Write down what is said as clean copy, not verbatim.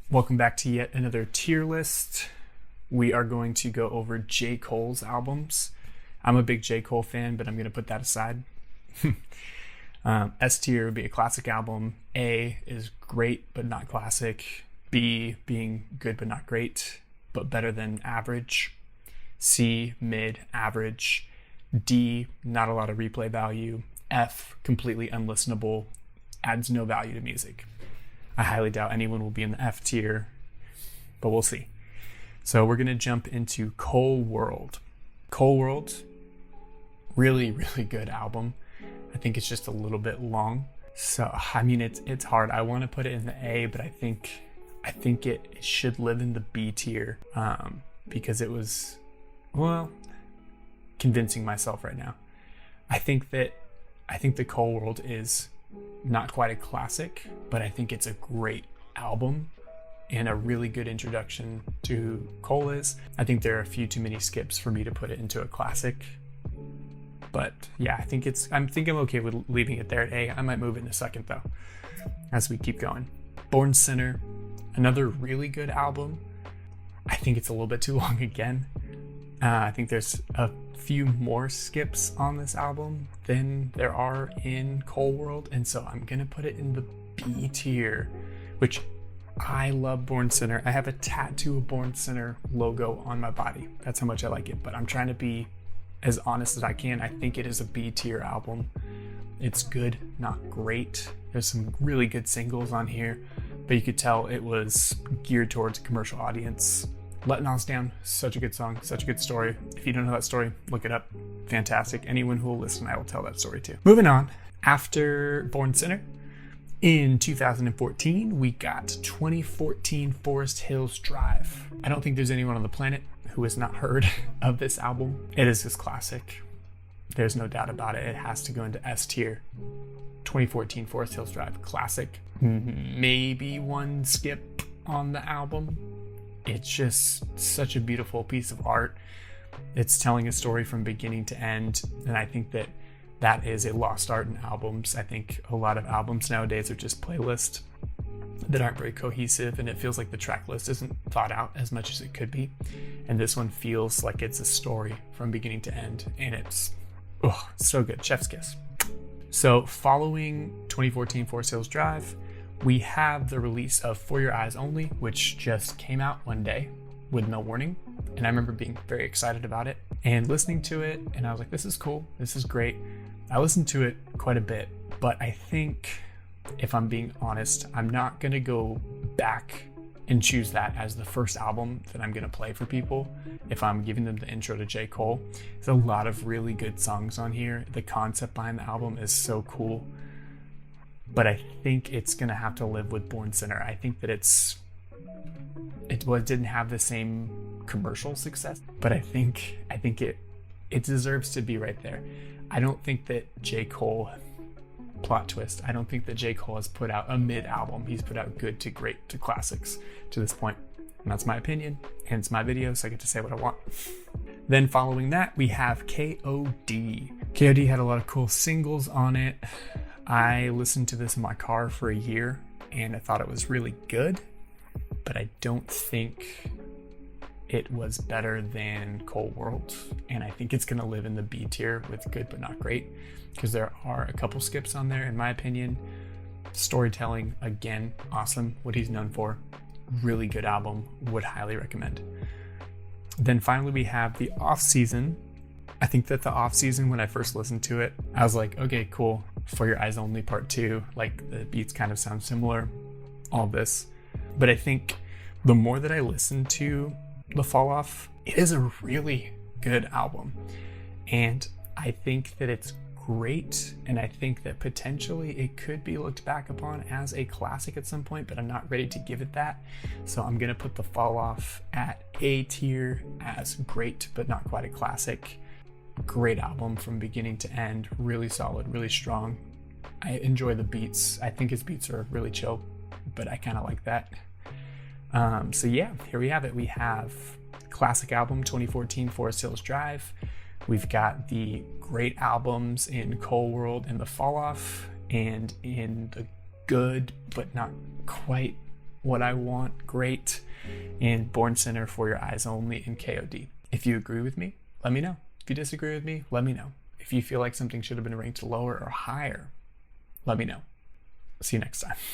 Welcome back to yet another tier list. We are going to go over J. Cole's albums. I'm a big J. Cole fan, but I'm going to put that aside. S tier would be a classic album. A is great, but not classic. B being good, but not great, but better than average. C, mid, average. D, not a lot of replay value. F, completely unlistenable, adds no value to music. I highly doubt anyone will be in the F tier, but we'll see. So we're going to jump into Cole World. Cole World, really, really good album. I think it's just a little bit long. So, I mean, it's hard. I want to put it in the A, but I think it should live in the B tier because it was, well, convincing myself right now. I think the Cole World is not quite a classic, but I think it's a great album and a really good introduction to Cole is. I think there are a few too many skips for me to put it into a classic. But yeah, I'm okay with leaving it there at A. I might move it in a second though, as we keep going. Born Sinner, another really good album. I think it's a little bit too long again. I think there's a few more skips on this album than there are in Cole World, and so I'm gonna put it in the B tier, which I love Born Sinner. I have a tattoo of Born Sinner logo on my body. That's how much I like it, but I'm trying to be as honest as I can. I think it is a B tier album. It's good, not great. There's some really good singles on here, but you could tell it was geared towards a commercial audience. Letting Us Down, such a good song, such a good story. If you don't know that story, look it up. Fantastic. Anyone who will listen, I will tell that story too. Moving on, after Born Sinner, in 2014, we got 2014 Forest Hills Drive. I don't think there's anyone on the planet who has not heard of this album. It is this classic. There's no doubt about it. It has to go into S tier. 2014 Forest Hills Drive, classic. Maybe one skip on the album. It's just such a beautiful piece of art. It's telling a story from beginning to end, and I think that is a lost art in albums. I think a lot of albums nowadays are just playlists that aren't very cohesive, and it feels like the track list isn't thought out as much as it could be. And this one feels like it's a story from beginning to end, and it's so good. Chef's kiss. So following 2014 Forest Hills Drive, we have the release of For Your Eyes Only, which just came out one day with no warning. And I remember being very excited about it and listening to it. And I was like, this is cool. This is great. I listened to it quite a bit, but I think if I'm being honest, I'm not going to go back and choose that as the first album that I'm going to play for people if I'm giving them the intro to J. Cole. There's a lot of really good songs on here. The concept behind the album is so cool. But I think it's going to have to live with Born Sinner. I think that it didn't have the same commercial success, but I think it deserves to be right there. I don't think that J. Cole, plot twist, I don't think that J. Cole has put out a mid album. He's put out good to great to classics to this point. And that's my opinion, and it's my video, so I get to say what I want. Then following that, we have K.O.D. K.O.D. had a lot of cool singles on it. I listened to this in my car for a year and I thought it was really good, but I don't think it was better than Cole World. And I think it's going to live in the B tier with good but not great because there are a couple skips on there in my opinion. Storytelling, again, awesome. What he's known for. Really good album. Would highly recommend. Then finally we have the Off Season. I think that the Off Season, when I first listened to it, I was like, okay, cool. For Your Eyes Only Part 2, like the beats kind of sound similar, all this. But I think the more that I listen to The Fall Off, it is a really good album. And I think that it's great, and I think that potentially it could be looked back upon as a classic at some point, but I'm not ready to give it that. So I'm gonna put The Fall Off at A tier as great, but not quite a classic. Great album from beginning to end, really solid, really strong. I enjoy the beats. I think his beats are really chill, but I kind of like that. So yeah, here we have it. We have classic album 2014 Forest Hills Drive. We've got the great albums in Cole World and The Fall Off, and in the good but not quite What I Want, great, and Born Sinner, For Your Eyes Only, and KOD. If you agree with me, let me know. If you disagree with me, let me know. If you feel like something should have been ranked lower or higher, let me know. See you next time.